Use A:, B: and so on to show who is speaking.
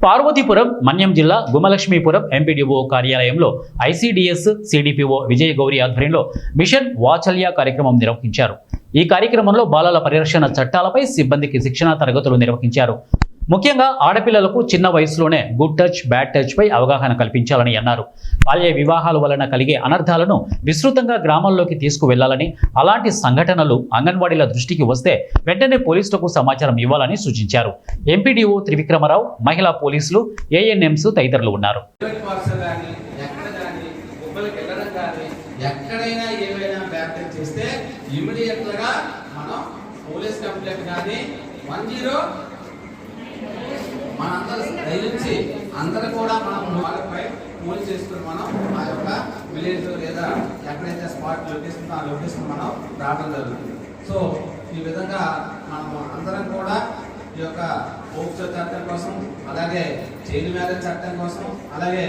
A: పార్వతీపురం మన్యం జిల్లా గుమలక్ష్మీపురం ఎంపీడీఓ కార్యాలయంలో ICDS CDPO విజయ గౌరి ఆధ్వర్యంలో మిషన్ వాత్సల్య కార్యక్రమం నిర్వహించారు. ఈ కార్యక్రమంలో బాలల పరిరక్షణ చట్టాలపై సిబ్బందికి శిక్షణా తరగతులు నిర్వహించారు. ముఖ్యంగా ఆడపిల్లలకు చిన్న వయసులోనే గుడ్ టచ్ బ్యాడ్ టచ్ పై అవగాహన కల్పించాలని అన్నారు. బాల్య వివాహాల వలన కలిగే అనర్థాలను విస్తృతంగా గ్రామాల్లోకి తీసుకువెళ్లాలని, అలాంటి సంఘటనలు అంగన్వాడీల దృష్టికి వస్తే వెంటనే పోలీసులకు సమాచారం ఇవ్వాలని సూచించారు. ఎంపీడీఓ త్రివిక్రమరావు, మహిళా పోలీసులు, ఏఎన్ఎంస్ తదితరులు ఉన్నారు.
B: ఎక్కడైనా ఏమైనా వ్యాప్తి చేస్తే ఇమిడియట్ గా మనం పోలీస్ కంప్లైంట్ కానీ 10 మనందరూ దయచి అందరూ కూడా మనం వాళ్ళపై పోలీస్ చేసుకుని మనం ఆ యొక్క విలేజ్ లేదా ఎక్కడైతే స్పాట్ లొకేషన్ ఆ లొకేషన్ మనం రావడం జరుగుతుంది. సో ఈ విధంగా మనం అందరం కూడా ఈ యొక్క పోక్సో చట్టం కోసం, అలాగే చైల్డ్ మ్యారేజ్ చట్టం కోసం, అలాగే